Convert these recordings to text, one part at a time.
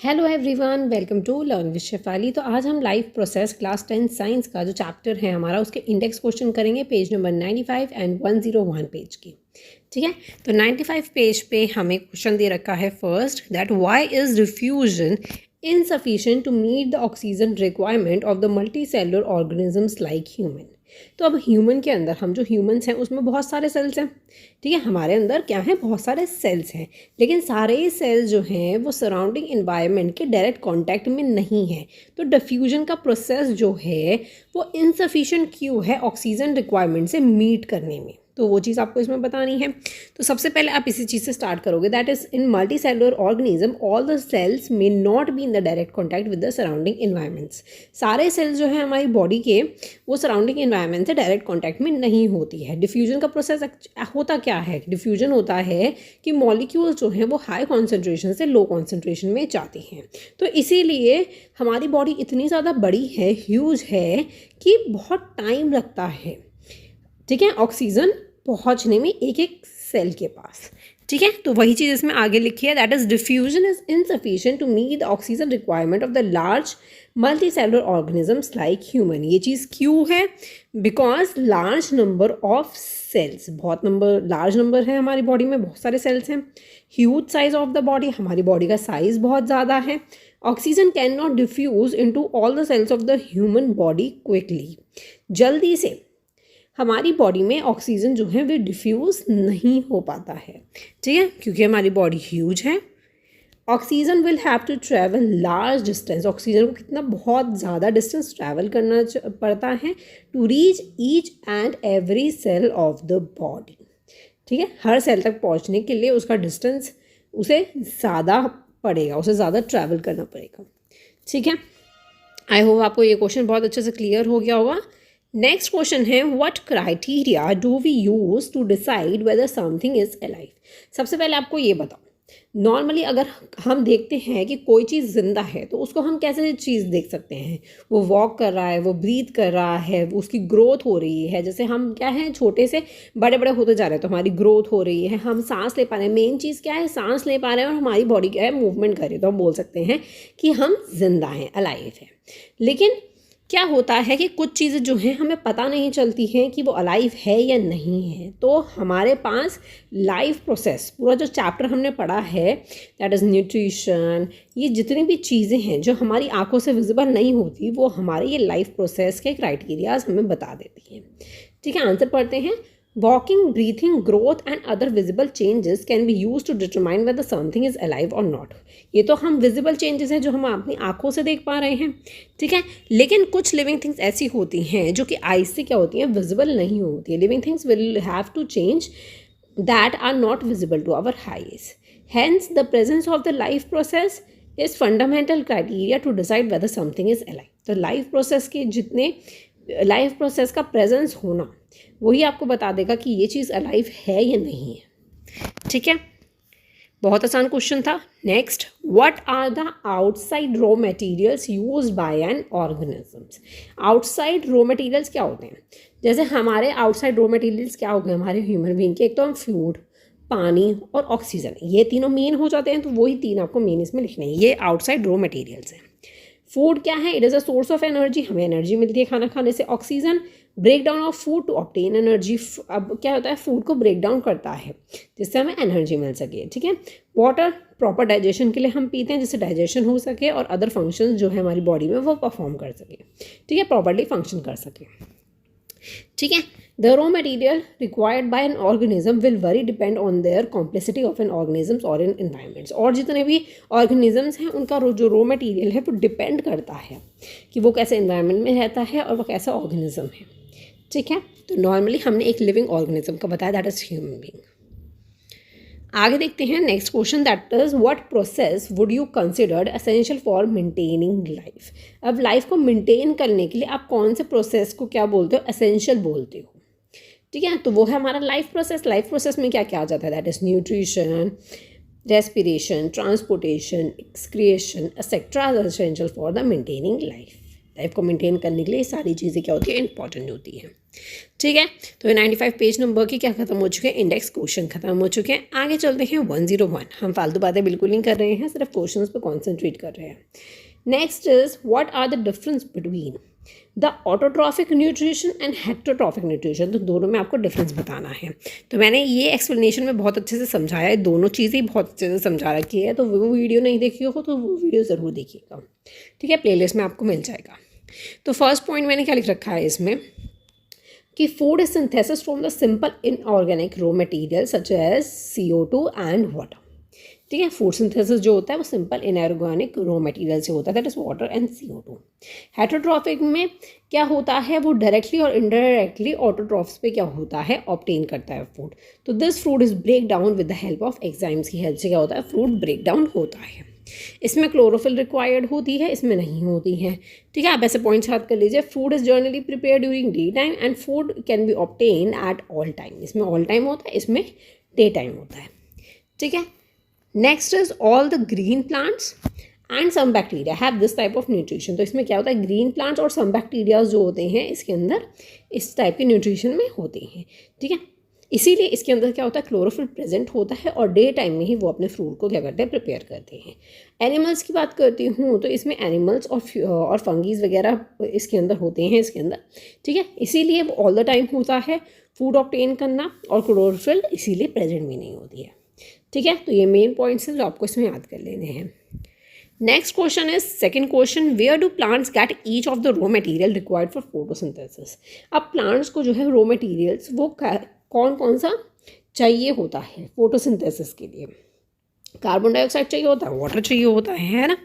Hello everyone, welcome to learn with Shefali. तो आज हम लाइफ प्रोसेस क्लास 10 साइंस का जो चैप्टर है हमारा उसके इंडेक्स क्वेश्चन करेंगे पेज नंबर 95 एंड 101 पेज की। ठीक है, तो 95 पेज पे हमें क्वेश्चन दे रखा है first that why is diffusion insufficient to meet the oxygen requirement of the multicellular organisms like human. तो अब ह्यूमन के अंदर हम जो ह्यूमंस हैं उसमें बहुत सारे सेल्स हैं। ठीक है, हमारे अंदर क्या है, बहुत सारे सेल्स हैं, लेकिन सारे सेल्स जो हैं वो सराउंडिंग इन्वायरमेंट के डायरेक्ट कांटेक्ट में नहीं है। तो डिफ्यूजन का प्रोसेस जो है वो इनसफिशिएंट क्यों है ऑक्सीजन रिक्वायरमेंट से मीट करने में, तो वो चीज़ आपको इसमें बतानी है। तो सबसे पहले आप इसी चीज़ से स्टार्ट करोगे that is in multi cellular organism all the cells may not be in the direct contact with the surrounding environments. सारे सेल्स जो है हमारी बॉडी के वो सराउंडिंग इन्वायरमेंट से डायरेक्ट कॉन्टैक्ट में नहीं होती है। डिफ्यूजन का प्रोसेस होता क्या है, डिफ्यूजन होता है कि मॉलिक्यूल्स जो हैं वो हाई कॉन्सेंट्रेशन से लो कॉन्सेंट्रेशन में जाते हैं। तो इसीलिए हमारी बॉडी इतनी ज़्यादा बड़ी है, ह्यूज है, कि बहुत टाइम लगता है, ठीक है, ऑक्सीजन पहुंचने में एक एक सेल के पास। ठीक है, तो वही चीज़ इसमें आगे लिखी है that is diffusion is insufficient to meet the oxygen requirement of the large multi cellular organisms like human. ये चीज़ क्यों है, because large number of cells, large number है हमारी बॉडी में, बहुत सारे सेल्स हैं। Huge size of the body, हमारी बॉडी का साइज बहुत ज़्यादा है। Oxygen can not diffuse into all the cells of the human body quickly. जल्दी से हमारी बॉडी में ऑक्सीजन जो है वो डिफ्यूज़ नहीं हो पाता है, ठीक है, क्योंकि हमारी बॉडी ह्यूज है। Oxygen will have to travel large distance, oxygen को कितना बहुत ज़्यादा डिस्टेंस ट्रैवल करना पड़ता है to reach each and every cell of the body. ठीक है, हर सेल तक पहुंचने के लिए उसका डिस्टेंस उसे ज़्यादा पड़ेगा, उसे ज़्यादा ट्रैवल करना पड़ेगा। ठीक है, आई होप आपको ये क्वेश्चन बहुत अच्छे से क्लियर हो गया होगा। नेक्स्ट क्वेश्चन है what criteria do we use to decide whether something is alive. सबसे पहले आपको ये बताओ, नॉर्मली अगर हम देखते हैं कि कोई चीज़ जिंदा है तो उसको हम कैसे चीज़ देख सकते हैं, वो वॉक कर रहा है, वो ब्रीथ कर रहा है, वो उसकी ग्रोथ हो रही है। जैसे हम क्या है, छोटे से बड़े बड़े होते जा रहे हैं तो हमारी ग्रोथ हो रही है, हम सांस ले पा रहे हैं। मेन चीज़ क्या है, सांस ले पा रहे हैं और हमारी बॉडी क्या है, मूवमेंट कर रही है, तो हम बोल सकते हैं कि हम जिंदा हैं, अलाइव है। लेकिन क्या होता है कि कुछ चीज़ें जो हैं हमें पता नहीं चलती हैं कि वो अलाइव है या नहीं है। तो हमारे पास लाइफ प्रोसेस, पूरा जो चैप्टर हमने पढ़ा है दैट इज़ न्यूट्रिशन, ये जितनी भी चीज़ें हैं जो हमारी आंखों से विजिबल नहीं होती वो हमारे ये लाइफ प्रोसेस के क्राइटेरियाज हमें बता देती हैं। ठीक है, आंसर पढ़ते हैं। Walking, breathing, growth and other visible changes can be used to determine whether something is alive or not. ये तो हम visible changes हैं जो हम अपनी आंखों से देख पा रहे हैं, ठीक है। लेकिन कुछ लिविंग थिंग्स ऐसी होती हैं जो कि आइज से क्या होती हैं, विजिबल नहीं होती है। Living things will have to change that are not visible to our eyes. Hence, the presence of the life process is fundamental criteria to decide whether something is alive. तो life process के जितने life process का presence होना वही आपको बता देगा कि ये चीज़ अलाइव है या नहीं है। ठीक है, बहुत आसान क्वेश्चन था। Next, what are the outside raw materials used by an organisms. Outside raw materials क्या होते हैं, जैसे हमारे आउटसाइड रॉ मटेरियल्स क्या हो गए हमारे ह्यूमन बीइंग के, एक तो हम फूड, पानी और ऑक्सीजन, ये तीनों मेन हो जाते हैं। तो वही तीन आपको मेन इसमें लिखने हैं, ये आउटसाइड रॉ मटेरियल्स हैं। फूड क्या है, it is a source of energy, हमें एनर्जी मिलती है खाना खाने से। Oxygen, break down of food to obtain energy, अब क्या होता है, फूड को ब्रेक डाउन करता है जिससे हमें एनर्जी मिल सके। ठीक है, वाटर, प्रॉपर डाइजेशन के लिए हम पीते हैं जिससे डाइजेशन हो सके और अदर फंक्शंस जो है हमारी बॉडी में वो परफॉर्म कर सके, ठीक है, प्रॉपरली फंक्शन कर सके। ठीक है, the raw material required by an organism will very depend on their complexity of N organisms और इन एनवायरमेंट्स। और जितने भी ऑर्गेनिजम्स हैं उनका जो रॉ मटेरियल है वो डिपेंड करता है कि वो कैसे एनवायरमेंट में रहता है और वो कैसा ऑर्गेनिज्म है। ठीक है, तो नॉर्मली हमने एक लिविंग ऑर्गेनिज्म का बताया दैट इज ह्यूमन बीइंग। आगे देखते हैं next question that is what process would you considered essential for maintaining life. अब लाइफ को मेंटेन करने के लिए आप कौन से प्रोसेस को क्या बोलते हो, एसेंशियल बोलते हो। ठीक है, तो वो है हमारा लाइफ प्रोसेस। लाइफ प्रोसेस में क्या क्या आ जाता है, that is nutrition, respiration, transportation, excretion etcetera essential for the maintaining life. Life को मेंटेन करने के लिए सारी चीज़ें क्या होती है, इंपॉर्टेंट होती हैं। ठीक है, तो ये 95 पेज नंबर की क्या खत्म हो चुके हैं, इंडेक्स क्वेश्चन खत्म हो चुके हैं। आगे चलते हैं 101। हम फालतू बातें बिल्कुल नहीं कर रहे हैं, सिर्फ क्वेश्चंस पे कॉन्सेंट्रेट कर रहे हैं। Next is what are the difference between the autotrophic nutrition and heterotrophic nutrition. तो दोनों में आपको डिफरेंस बताना है। तो मैंने ये एक्सप्लेनेशन में बहुत अच्छे से समझाया है, दोनों चीज़ें ही बहुत अच्छे से समझा रखी है। तो वो वीडियो नहीं देखी हो तो वो वीडियो ज़रूर देखिएगा, ठीक है, प्लेलिस्ट में आपको मिल जाएगा। तो फर्स्ट पॉइंट मैंने क्या लिख रखा है इसमें कि food is synthesis from the simple inorganic raw material such as CO2 and water. ठीक है, फूड सिंथेसिस जो होता है वो सिंपल इनऑर्गेनिक रॉ मटेरियल से होता है, that is water and CO2। Heterotrophic में क्या होता है, वो डायरेक्टली और इनडायरेक्टली ऑटोट्रॉफ्स पे क्या होता है, ऑब्टेन करता है फूड। तो this food is break down with the help of enzymes की हेल्प से क्या होता है, फूड ब्रेक डाउन होता है। इसमें क्लोरोफिल रिक्वायर्ड होती है, इसमें नहीं होती है। ठीक है, आप ऐसे पॉइंट्स याद कर लीजिए। Food is generally prepare during day time and food can be obtain at all time. इसमें ऑल टाइम होता है, इसमें डे टाइम होता है। ठीक है, next is all the green plants and some bacteria have this type of nutrition. तो इसमें क्या होता है, ग्रीन प्लांट्स और सम बैक्टीरिया जो होते हैं इसके अंदर इस टाइप के न्यूट्रिशन में होते हैं। ठीक है, इसीलिए इसके अंदर क्या होता है, क्लोरोफिल प्रेजेंट होता है और डे टाइम में ही वो अपने फ्रूट को क्या करते हैं, प्रिपेयर करते हैं। एनिमल्स की बात करती हूँ तो इसमें एनिमल्स और फंगीज वगैरह इसके अंदर होते हैं इसके अंदर। ठीक है, इसीलिए वो ऑल द टाइम होता है फूड ऑब्टेन करना, और क्लोरोफिल इसीलिए प्रेजेंट भी नहीं होती है। ठीक है, तो ये मेन पॉइंट्स हैं जो आपको इसमें याद कर लेने हैं। Next question is second question, where do plants get each of the raw material required for photosynthesis. अब प्लांट्स को जो है रॉ मटेरियल्स वो कौन कौन सा चाहिए होता है फोटोसिंथेसिस के लिए। कार्बन डाइऑक्साइड चाहिए होता है, वाटर चाहिए होता है ना,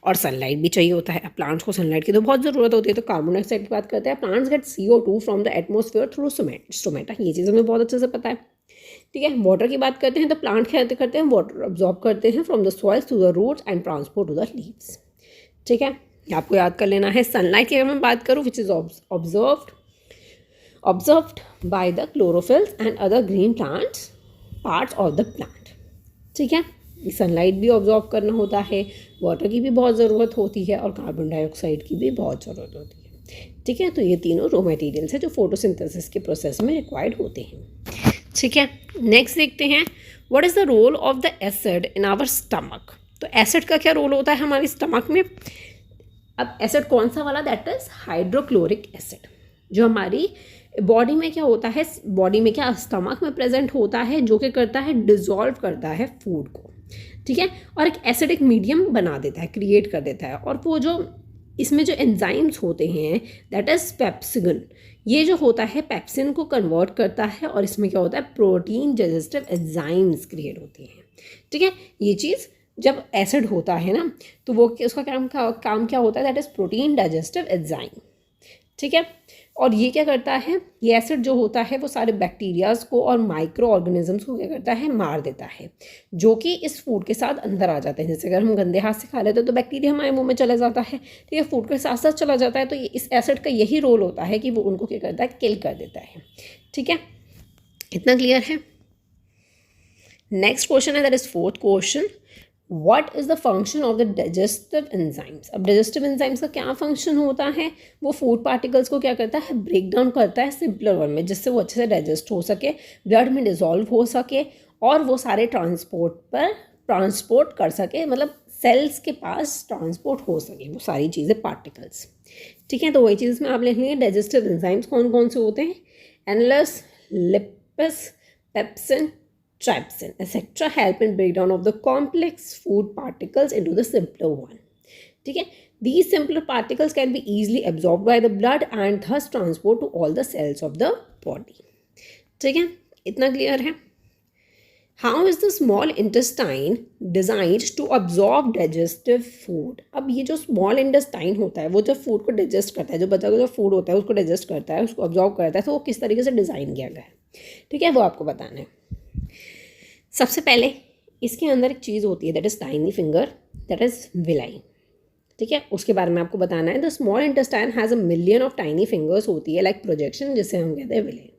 और सनलाइट भी चाहिए होता है। अब प्लांट्स को सनलाइट की तो बहुत ज़रूरत होती है, तो कार्बन डाइऑक्साइड की बात करते हैं। Plants get CO2 from the atmosphere through stomata, ये चीज़ हमें बहुत अच्छे से पता है। ठीक है, वाटर की बात करते हैं तो प्लांट क्या करते हैं, वाटर अब्जॉर्ब करते हैं from the soil to the roots and transport to the leaves. ठीक है, आपको याद कर लेना है। सनलाइट की अगर मैं बात करूँ which is observed by the chlorophylls and other green plants parts of the plant। ठीक है, सनलाइट भी ऑब्जॉर्व करना होता है, वाटर की भी बहुत ज़रूरत होती है और कार्बन डाइऑक्साइड की भी बहुत ज़रूरत होती है। ठीक है, तो ये तीनों रॉ मटेरियल्स हैं जो फोटोसिंथेसिस के प्रोसेस में रिक्वायर्ड होते हैं। ठीक है, नेक्स्ट देखते हैं what is the role of the acid in our stomach. तो एसिड का क्या रोल होता है हमारे स्टमक में। अब एसिड कौन सा वाला, दैट इज हाइड्रोक्लोरिक एसिड, जो हमारी बॉडी में क्या होता है, बॉडी में क्या स्टमक में प्रेजेंट होता है, जो कि करता है डिजॉल्व करता है फूड को। ठीक है, और एक एसिडिक मीडियम बना देता है, क्रिएट कर देता है। और वो जो इसमें जो एंजाइम्स होते हैं दैट इज पेप्सिन, ये जो होता है पेप्सिन को कन्वर्ट करता है और इसमें क्या होता है, प्रोटीन डाइजेस्टिव एंजाइम्स क्रिएट होते हैं। ठीक है, ये चीज़ जब एसिड होता है ना तो वो उसका काम क्या होता है, that is protein digestive enzyme. ठीक है, और ये क्या करता है, ये एसिड जो होता है वो सारे बैक्टीरियाज को और माइक्रो ऑर्गेनिजम्स को क्या करता है, मार देता है, जो कि इस फूड के साथ अंदर आ जाते हैं। जैसे अगर हम गंदे हाथ से खा लेते हैं तो बैक्टीरिया हमारे मुंह में चला जाता है, ठीक है, फूड के साथ साथ चला जाता है। तो ये इस एसिड का यही रोल होता है कि वो उनको क्या करता है, किल कर देता है। ठीक है, इतना क्लियर है। नेक्स्ट क्वेश्चन है, that is fourth question, what is the function of the digestive enzymes. अब डाइजेस्टिव एंजाइम्स का क्या फंक्शन होता है, वो फूड पार्टिकल्स को क्या करता है, ब्रेक डाउन करता है सिंपलर वन में, जिससे वो अच्छे से डाइजेस्ट हो सके, ब्लड में डिजॉल्व हो सके और वो सारे ट्रांसपोर्ट कर सके, मतलब सेल्स के पास ट्रांसपोर्ट हो सके वो सारी चीज़ें, पार्टिकल्स। ठीक है, तो वही चीज़ में आप लिख लेंगे डाइजेस्टिव एंजाइम्स कौन कौन से होते हैं, annulus, Lippes, pepsin, trypsin etc. help in breakdown of the complex food particles into the simpler one। ठीक है, these simpler particles can be easily absorbed by the blood and thus transport to all the cells of the body। ठीक है, इतना clear है। How is the small intestine designed to absorb digestive food। अब ये जो small intestine होता है वो जब फूड को डाइजेस्ट करता है, जो बचा हुआ जो फूड होता है उसको डाइजेस्ट करता है, उसको अब्जॉर्ब करता है, तो वो किस तरीके से डिज़ाइन किया गया है। ठीक है, वो आपको बताना है। सबसे पहले इसके अंदर एक चीज़ होती है that is tiny finger, that is villi. ठीक है, उसके बारे में आपको बताना है। The small intestine has a million of tiny fingers होती है लाइक प्रोजेक्शन, जिसे हम कहते हैं विलाई।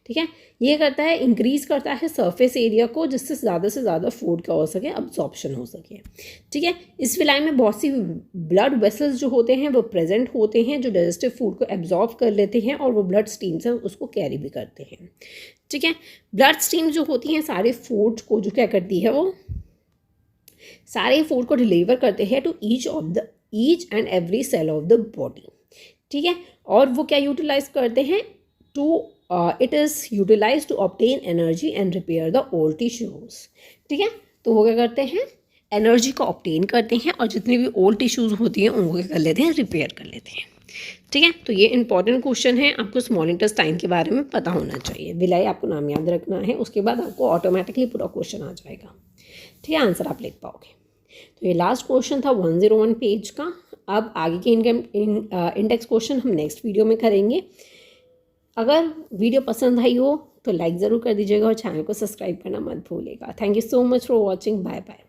ठीक है। ये करता है इंक्रीज़ करता है सरफेस एरिया को, जिससे ज़्यादा से ज़्यादा फूड क्या हो सके, अब्जॉर्प्शन हो सके। ठीक है। इस विलाई में बहुत सी ब्लड वेसल्स जो होते हैं वो प्रेजेंट होते हैं, जो डाइजेस्टिव फूड को एब्जॉर्ब कर लेते हैं और वो ब्लड स्ट्रीम से उसको कैरी भी करते हैं। ठीक है। ब्लड स्ट्रीम जो होती हैं सारे फूड को जो क्या करती है, वो सारे फूड को डिलीवर करते हैं to each and every cell of the body. ठीक है। और वो क्या यूटिलाइज करते हैं, it is utilize to obtain energy and repair the old tissues. ठीक है। तो वो क्या करते हैं, एनर्जी को ऑब्टेन करते हैं और जितनी भी ओल्ड टिश्यूज होती हैं उनको क्या कर लेते हैं, रिपेयर कर लेते हैं। ठीक है। तो ये इंपॉर्टेंट क्वेश्चन है, आपको स्मॉल इंटेस्टाइन के बारे में पता होना चाहिए। विलाई आपको नाम याद रखना है, उसके बाद आपको ऑटोमेटिकली पूरा क्वेश्चन आ जाएगा। ठीक है, आंसर आप लिख पाओगे। तो ये लास्ट क्वेश्चन था 101 पेज का। अब आगे के इंडेक्स क्वेश्चन हम नेक्स्ट वीडियो में करेंगे। अगर वीडियो पसंद आई हो तो लाइक ज़रूर कर दीजिएगा और चैनल को सब्सक्राइब करना मत भूलिएगा। Thank you so much for watching. Bye bye.